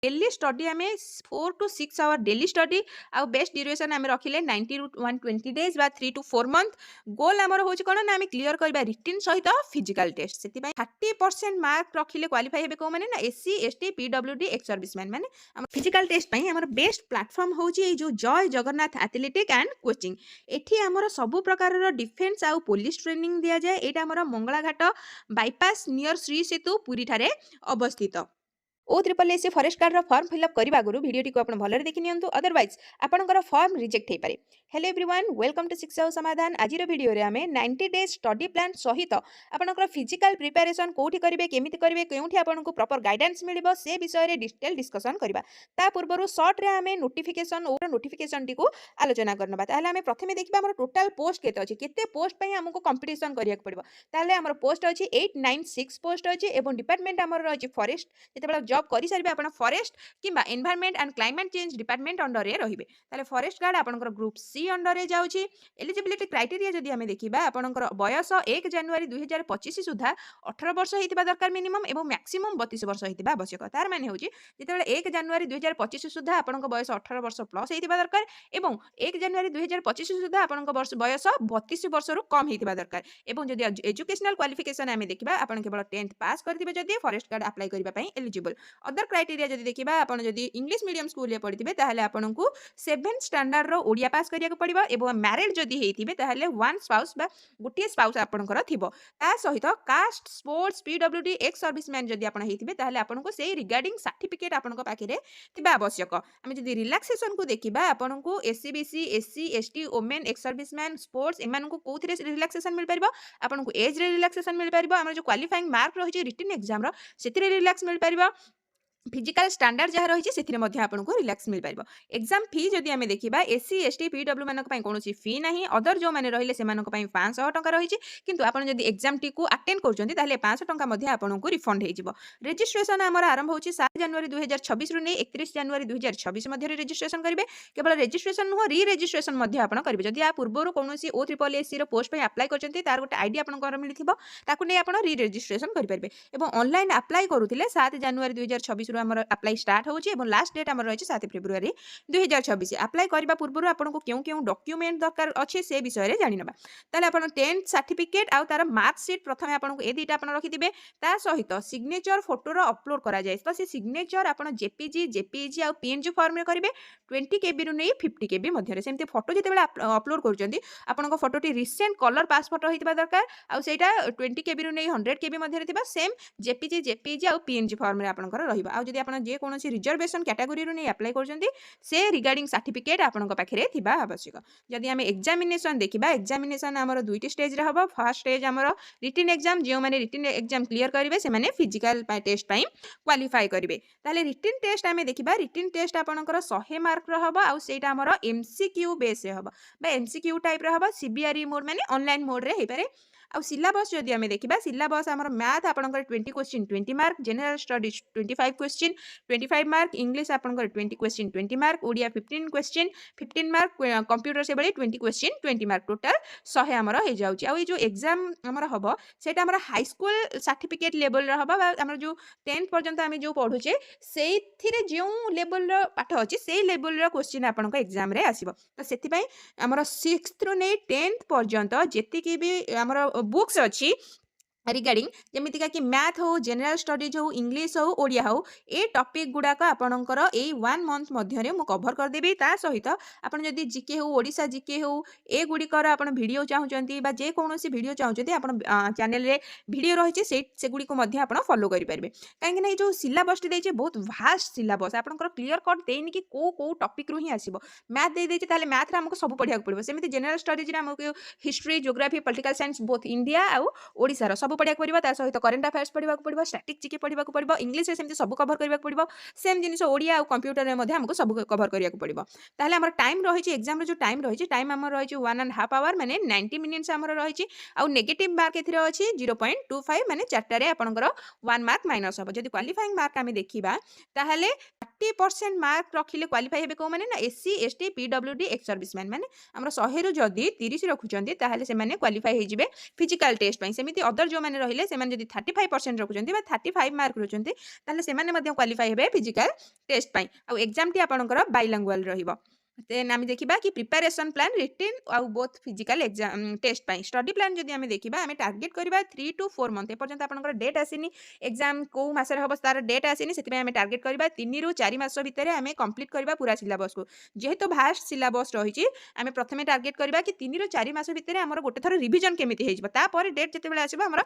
Daily study आम 4 to 6 hour daily study आउ best duration आम रखिले 90 to 120 डेज बा 3 to 4 मंथ गोल आमर हूँ कौन ना आम क्लीयर करवा रिटिन सहित फिजिकल टेस्ट से 30% मार्क रखिले क्वालिफाई हे कौन ना SC ST PWD ex serviceman मैंने फिजिकल टेस्ट आमर बेस्ट प्लाटफर्म हूँ जो जय जगन्नाथ एथलेटिक एंड कोचिंग एठी आमर सबु प्रकार डिफेन्स आउ पुलिस ट्रेनिंग दि जाए यहाँ आमर मंगलाघाट बाईपास नियर श्री सेतु पुरी ठारे अवस्थित OSSC forest guard form fill up करने आगु भिडियो को भल देखि नियंतु अदरवाइज आपनकर फॉर्म रिजेक्ट हो पारे। हेलो एवरीवन वेलकम टू शिक्षा और समाधान। आज वीडियो रे आमे 90 डेज स्टडी प्लान सहित आपनकर फिजिकल प्रिपरेशन कोठी करिवे केमिति करिवे केउठी आपनको प्रॉपर गाइडेंस मिलिबो से विषय रे डिटेल डिस्कशन करबा। ता पूर्वरु शॉर्ट रे आमे नोटिफिकेशन टी को आलोचना करनबा। ताले आमे प्रथमे देखिबा हमर टोटल पोस्ट केते अछि केते पोस्ट पई हमको कंपटीशन करिया पड़िबो। ताले हमर पोस्ट अछि 896 पोस्ट अछि एवं डिपार्टमेंट हमर अछि फॉरेस्ट जेतेबेला जॉब करि सारिबे आपण फॉरेस्ट किंबा environment and climate change department under रे रहिबे। ताले फॉरेस्ट गार्ड आपनकर ग्रुप सी अंडर रे जाउची। एलिजिबिलिटी क्राइटेरिया जदि हमें देखिबा आपनकर बयस 1 जनवरी 2025 सुधा 18 वर्ष हेतिबा दरकार मिनिमम एवं मैक्सिमम 32 वर्ष हेतिबा आवश्यक। तार माने होची जेतेबेले 1 जनवरी 2025 सुधा आपनकर बयस 18 वर्ष प्लस हेतिबा दरकार एवं 1 जनवरी 2025 सुधा आपनकर बयस 32 वर्ष रु कम हेतिबा दरकार एवं जदि एजुकेशनल क्वालिफिकेशन हमें देखिबा आपण केवल 10th पास करथिबे जदि फॉरेस्ट गार्ड अप्लाई करबा पई एलिजिबल। अदर क्राइटेरिया जदि देखिबा आपण जदि इंग्लिश मीडियम स्कूल रे पढ़िथिबे ताहले आपनकु 7th स्टैंडर्ड रो ओडिया पास करिया पड़िबो एवं मैरिड जदि हेथिबे ताहले वन स्पाउस बा गोटिए स्पाउस आपनकर थिबो। ता सहित caste sports PWD ex serviceman जदि आपण हेथिबे ताहले आपनकु सेही रिगार्डिंग सर्टिफिकेट आपनक पाखरे थिबा आवश्यक। आमे जदि रिलैक्सेशन को देखिबा आपनकु SCBC SC ST women ex serviceman sports एमानकु कोथिरे रिलैक्सेशन मिल परिबो। आपनकु एज रे रिलैक्सेशन मिल परिबो। हमर जो क्वालिफाइंग मार्क रहिछि रिटन एग्जाम रो सेतिरे रिलैक्स मिल परिबो। फिजिकल स्टैंडर्ड जहाँ रही है आपको रिलैक्स मिल पार। एग्जाम फी जदि आम देखा एससी एसटी पीडब्ल्यू मान कौन फी ना अदर जो मैंने रही से 500 टका रही किंतु आप जब एग्जाम टी को अटेंड कर 500 टका आपको रिफंड हो। रेजिस्ट्रेशन आम आरंभ हो 7 जनवरी 2026 रु 31 जनवरी 2026 रेजिस्ट्रेशन करेंगे। केवल रेजिस्ट्रेशन नुह री रेजिस्ट्रेशन करेंगे। जदि आ पूर्व कौन OSSC पोस्ट अप्लाई कर तार गोटे आईडी आपको मिलता आप री रेजिस्ट्रेशन करेंगे। ऑनलाइन अप्लाई करुले 7 जनवरी 2026 अप्लाई स्टार्ट होची एवं लास्ट डेट आम रही 7 फेब्रुआरी 2026। अप्लाई करने पूर्व आपको क्यों क्यों डॉक्यूमेंट दरकार अच्छे से विषय में जानिनबा। ताले आपण 10th सर्टिफिकेट आउ तार मार्कशीट प्रथमे आपको ए दुईटा आपण रखिथिबे। ता सहित सिग्नेचर फोटो रो अपलोड करा जाय तो से सिग्नेचर आपण जेपीजी आउ पीएनजी फॉर्म में करिवे 20 केबी रु नै 50 केबी मध्य रे। सेमते फोटो जेतेबेला अपलोड करूचंदी आपनको फोटोटी रिसेंट कलर पास फोटो होइतिबा दरकार आउ सेटा 20 केबी रु नै 100 केबी मध्य रे थिबा सेम जेपीजी आउ पीएनजी फॉर्म रे आपनकर रहिबा। आउ जदि आपण जे कोनोसी रिजर्वेशन कैटेगरी रु नै अप्लाई करचंदी से रिगार्डिंग सर्टिफिकेट आपनक पाखरे थिबा आवश्यक। जदि आमे एग्जामिनेशन देखिबा एग्जामिनेशन हमर दुईटी स्टेज रे हबो। फर्स्ट स्टेज हमर रिटन एग्जाम जो माने रिटन एग्जाम क्लियर करिवे से माने फिजिकल टेस्ट पई क्वालिफाई करिवे। ताले रिटन टेस्ट आमे देखिबा रिटन टेस्ट आपनकर 100 मार्क रो हबो आउ सेटा हमर एमसीक्यू बेस रे हबो बा एमसीक्यू टाइप रे हबो। सीबीआरई मोड माने ऑनलाइन मोड रे हे पारे। आउ सिलेबस जदि आमे देखिबा सिलेबस हमर मैथ आपनकर 20 question 20 mark general studies 25 question 25 mark English आपनकर 20 question 20 mark Odia 15 question 15 mark computer से बळे 20 क्वेश्चन 20 मार्क टोटल 100 हमर हे जाउची। आ जो एग्जाम हमर हबो सेटा हमर हाई स्कूल सर्टिफिकेट लेवल रे हबो हमर जो 10th पर्यंत आमे जो पढुचे सेथिरे जो लेवल रो पाठ अछि सेही लेवल रो क्वेश्चन आपनकर एग्जाम रे आसीबो। तो सेति पई हमर 6th रु नै 10th पर्यंत जेति कि भी हमर बुक्स अच्छी रिगार्डिंग जमीतिका कि मैथ हो जनरल स्टडीज हो इंग्लिश हो ओडिया हो ए टॉपिक गुडाक आपणकर ए 1 मंथ मध्य मु कवर करदेवी। ता सहित आपन जदि जीके हो ओडिशा जीके हो ए गुडिकर आपन वीडियो चाहूचंती बा जे कोनोसी वीडियो चाहूचंती आपन चैनल रे वीडियो रहिचे से गुडी को मध्य आपन फॉलो करि परबे। काहे कि जो सिलेबस देइचे बहुत वास्ट सिलेबस आपनकर क्लियर कट देइनि कि को टॉपिक रु ही आसीबो। मैथ दे देइचे ताले मैथ रे हमको सब पढिया पड़िबो। सेमिति जनरल स्टडीज रे हमको history geography political science both India आ ओडिसा रो सब पढ़िया पड़ो। ता सहित करेन्ट अफेयर्स पढ़ा पड़ो स्टैटिक जीके पढ़ा पड़ो इंग्लिश सेमती सब कवर करने पड़ो। सेम जिन ओडिया और कंप्यूटर में हमको सब कवर करने पड़ो। ताहले हमर टाइम रही एग्जाम जो टाइम रही टाइम आम रही 1.5 आवर माने 90 मिनिट्स आमर रही आउ नेगेटिव मार्क ए अच्छी 0.25 माने 4टारे आपंकर 1 मार्क माइनस हम। जब क्वालिफाइंग मार्क आम देखा ताहले 30% मार्क रखिले क्वालिफाई हेबे को माने ना SC ST PWD ex serviceman माने हमर 100 रु जदी 30 रखुचंती ताहाले से माने क्वालिफाई हे जिवे फिजिकल टेस्ट पई सेमिति अदर जो माने रहिले से माने जदी 35% रखुचंती बा 35 मार्क रखुचंती ताहाले से माने मध्ये क्वालिफाई हेबे फिजिकल टेस्ट पई आ एग्जाम टी आपनकर बाइलिंगुअल रहिबो देन आम देखा कि प्रिपेरेसन प्लान रिटिन आउ बोथ फिजिकल एग्जाम टेस्ट पाई स्टडी प्लान जदि आम देखा आम टार्गेट करवा 3 to 4 मंथ एपर्यंत आपनकर डेट आसीनी एग्जाम को मासरे हम तार डेट आसीनी से आम टार्गेट करवा 3 ରୁ 4 मास भितर आम कंप्लीट करवा पूरा सिलेबस को जेहेतु भास्ट सिलेबस रही आम प्रथम टार्गेट करवा कि 3 ରୁ 4 मास भितर आम गोटे थर रिविजन केमिति हेजिबा तापर डेट जते आसीबा हमर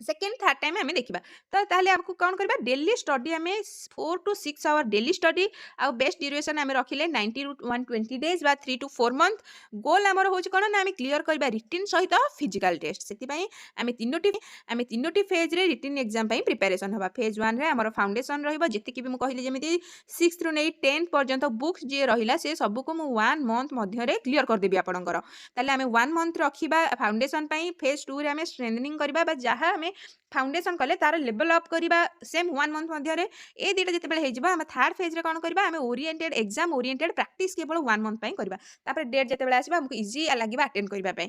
सेकेंड थर्ड टाइम आम देखा तो ताहले आपको कौन करबा डेली स्टडी आम 4 to 6 आवर डेली स्टडी आ बेस्ट ड्यूरेशन आम रखिले 90 ରୁ 120 डेज बा 3 to 4 मंथ गोल आमर होची कोन ना आम क्लियर करबा रिटिन सहित फिजिकल टेस्ट सेति पई आम तीनोटी फेज रे रिटिन एग्जाम पई प्रिपरेशन हबा फेज 1 रे हमर फाउंडेशन रहइबो जति कि भी म कहिले जेमिति 6th ରୁ नै 10th पर्यंत बुक्स जे रहिला से सब को म 1 मंथ मध्य रे क्लियर कर देबी आपनकर ताले आम 1 मंथ रखिबा फाउंडेशन पई फेज 2 रे आम स्ट्रेंथनिंग करबा बा जहा आम फाउंडेशन कले तार लेवल अप करबा सेम 1 मंथ मध्य रे ए दीटा जते बेले हे जिबा हम थर्ड फेज रे कोन करबा हम ओरिएंटेड एग्जाम ओरिएंटेड प्रैक्टिस केवल 1 मंथ पई करबा तापर डेट जते बेले आसीबा हमको इजी लागिबा अटेंड करबा पई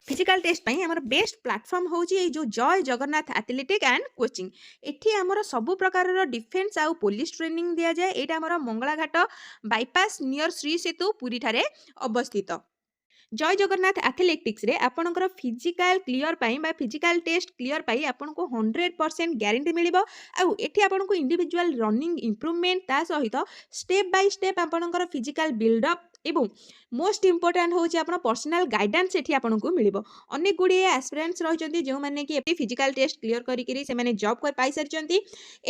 फिजिकल टेस्ट पई हमर बेस्ट प्लेटफॉर्म होची ए जो जय जगन्नाथ एथलेटिक एंड कोचिंग एठी हमर सब प्रकार रो डिफेंस आउ पुलिस ट्रेनिंग दिया जाय एटा हमर मंगलाघाट बाईपास नियर श्री सेतु पुरी ठारे अवस्थित जय जगन्नाथ एथलेटिक्स रे आपनकर फिजिकल क्लियर पाई बा फिजिकल टेस्ट क्लियर पाई आपनको 100% गारंटी मिलिबो आ एठी आपनको इंडिविजुअल रनिंग इंप्रूवमेंट ता सहित स्टेप बाय स्टेप आपनकर फिजिकल बिल्ड अप एवं मोस्ट इंपोर्टेंट होची आपन पर्सनल गाइडेंस एठी आपनको मिलिबो अनेक गुडी एस्पिरेंट्स रहिचंती जो माने कि एठी फिजिकल टेस्ट क्लियर करी करी से माने जॉब कर पाई सरचंती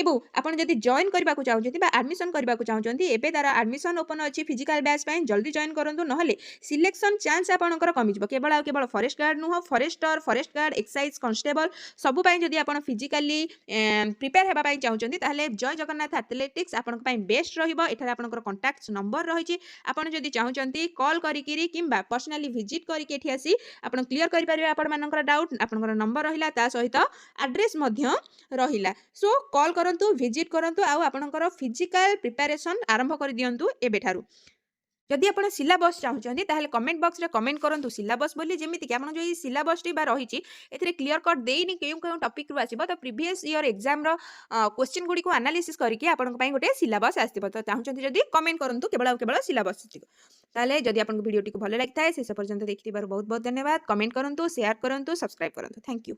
एवं आपन जदी जॉइन करबा को चाहउचंती बा एडमिशन करबा को चाहउचंती एबे तार एडमिशन ओपन अछि फिजिकल बैच पई जल्दी जॉइन करंतु नहले सिलेक्शन चांस आपनकर कमी जबो केवल फॉरेस्ट गार्ड नुह forester forest guard excise constable सब पई जदी आपन फिजिकली प्रिपेयर हेबा पई चाहउचंती ताहले जय जगन्नाथ एथलेटिक्स आपनक पई बेस्ट रहिबो एठारे आपनकर कांटेक्ट नंबर रहिची आपन जदी चाहउचंती कॉल करिकिरी किंबा पर्सनली विजिट करिके एठी आसी आपन क्लियर करि परिबे आपन मानकर डाउट आपनकर नंबर रहिला ता सहित एड्रेस मध्य रहिला सो कॉल करंतु विजिट करंतु आ आपनकर फिजिकल प्रिपरेशन आरंभ कर दियंतु एबेठारु जदि आप सिलेबस चाहते ताहले कमेंट बॉक्स रे कमेंट करंतु सिलेबस बोली जेमिति कि आपन जो ई सिलेबस टी बा रहिची एथिरे क्लियर कट देइनी केउ टॉपिक रु आसीबो तो प्रीवियस ईयर एग्जाम रो क्वेश्चन गुडी को एनालिसिस करके आपन पई गोटे सिलेबस आसीबो तो चाहते जदि कमेंट करंतु केवल सिलेबस ताहले जदि आपन वीडियो टी को भलो लागताय से पर्यंत देखिथिबार बहुत बहुत धन्यवाद कमेंट करंतु शेयर करंतु सब्सक्राइब करंतु थैंक यू।